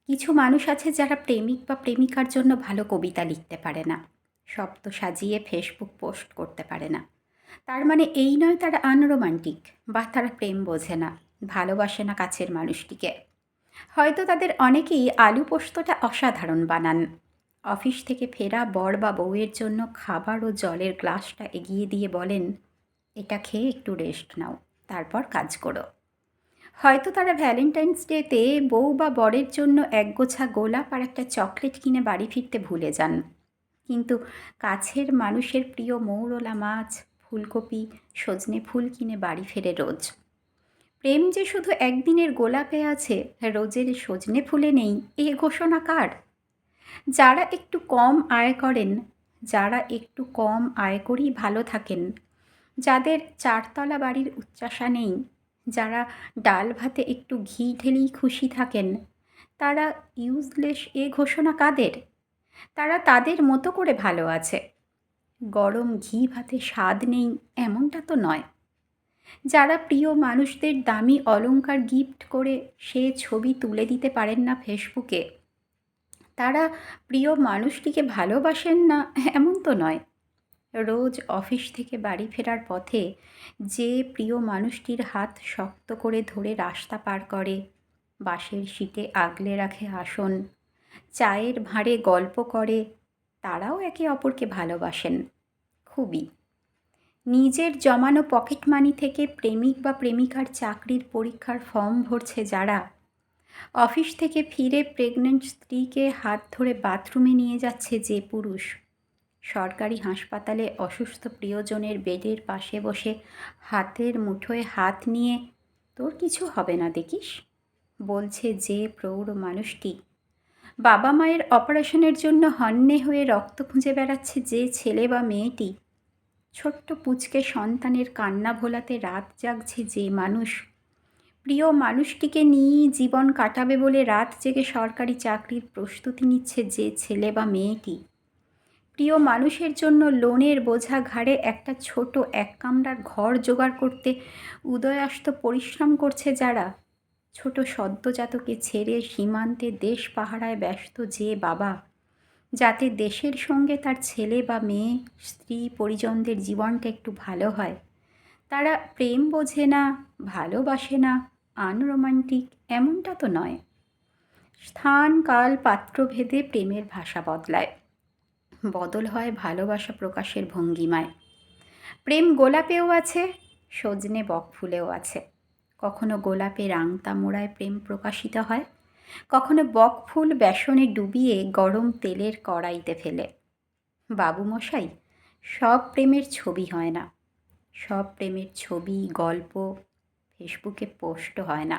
কিছু মানুষ আছে যারা প্রেমিক বা প্রেমিকার জন্য ভালো কবিতা লিখতে পারে না, শব্দ সাজিয়ে ফেসবুক পোস্ট করতে পারে না। তার মানে এই নয় তারা আনরোমান্টিক বা তারা প্রেম বোঝে না, ভালোবাসে না কাছের মানুষটিকে। হয়তো তাদের অনেকেই আলু পোস্তটা অসাধারণ বানান। অফিস থেকে ফেরা বর বা বউয়ের জন্য খাবার ও জলের গ্লাসটা এগিয়ে দিয়ে বলেন, এটা খেয়ে একটু রেস্ট নাও, তারপর কাজ করো। হয়তো তারা ভ্যালেন্টাইন্স ডেতে বউ বা বরের জন্য একগোছা গোলাপ আর একটা চকলেট কিনে বাড়ি ফিরতে ভুলে যান, কিন্তু কাছের মানুষের প্রিয় মৌরলা মাছ, ফুলকপি, সজনে ফুল কিনে বাড়ি ফেরে রোজ। প্রেম যে শুধু একদিনের গোলাপে আছে, রোজের সজনে ফুলে নেই, এ ঘোষণা কার? যারা একটু কম আয় করেন, যারা একটু কম আয় করেই ভালো থাকেন, যাদের চারতলা বাড়ির উচ্চাশা নেই, যারা ডাল ভাতে একটু ঘি ঢেলেই খুশি থাকেন, তারা ইউজলেস এ ঘোষণা কাদের? তারা তাদের মতো করে ভালো আছে। গরম ঘি ভাতে স্বাদ নেই এমনটা তো নয়। যারা প্রিয় মানুষদের দামি অলংকার গিফট করে সে ছবি তুলে দিতে পারেন না ফেসবুকে, তারা প্রিয় মানুষটিকে ভালোবাসেন না এমন তো নয়। রোজ অফিস থেকে বাড়ি ফেরার পথে যে প্রিয় মানুষটির হাত শক্ত করে ধরে রাস্তা পার করে, বাসের সিটে আগলে রাখে আসন, চায়ের ভাঁড়ে গল্প করে, তারাও একে অপরকে ভালোবাসেন খুবই। নিজের জমানো পকেট মানি থেকে প্রেমিক বা প্রেমিকার চাকরির পরীক্ষার ফর্ম ভরছে যারা, অফিস থেকে ফিরে প্রেগনেন্ট স্ত্রীকে হাত ধরে বাথরুমে নিয়ে যাচ্ছে যে পুরুষ, সরকারি হাসপাতালে অসুস্থ প্রিয়জনের বেডের পাশে বসে হাতের মুঠোয় হাত নিয়ে তোর কিছু হবে না দেখিস বলছে যে প্রৌঢ় মানুষটি, বাবা মায়ের অপারেশনের জন্য হন্যে হয়ে রক্ত খুঁজে বেড়াচ্ছে যে ছেলে বা মেয়েটি, ছোট্ট পুচকে সন্তানের কান্না ভোলাতে রাত জাগছে যে মানুষ, প্রিয় মানুষটিকে নিয়েই জীবন কাটাবে বলে রাত জেগে সরকারি চাকরির প্রস্তুতি নিচ্ছে যে ছেলে বা মেয়েটি, প্রিয় মানুষের জন্য লোনের বোঝা ঘাড়ে একটা ছোট এক কামরার ঘর জোগাড় করতে উদয়াস্ত পরিশ্রম করছে যারা, ছোট সদ্যজাতকে ছেড়ে সীমান্তে দেশ পাহারায় ব্যস্ত যে বাবা, যাতে দেশের সঙ্গে তার ছেলে বা মেয়ে, স্ত্রী পরিজনদের জীবনটা একটু ভালো হয়, তারা প্রেম বোঝে না, ভালোবাসে না, আনরোমান্টিক এমনটা তো নয়। স্থান কাল পাত্রভেদে প্রেমের ভাষা বদলায়, বদল হয় ভালোবাসা প্রকাশের ভঙ্গিমায়। প্রেম গোলাপেও আছে, সজনে বকফুলেও আছে। কখনো গোলাপে রাংতা মোড়ায় প্রেম প্রকাশিত হয়, কখনো বকফুল বেসনে ডুবিয়ে গরম তেলের কড়াইতে ফেলে। বাবুমশাই, সব প্রেমের ছবি হয় না, সব প্রেমের ছবি গল্প ফেসবুকে পোস্ট হয় না।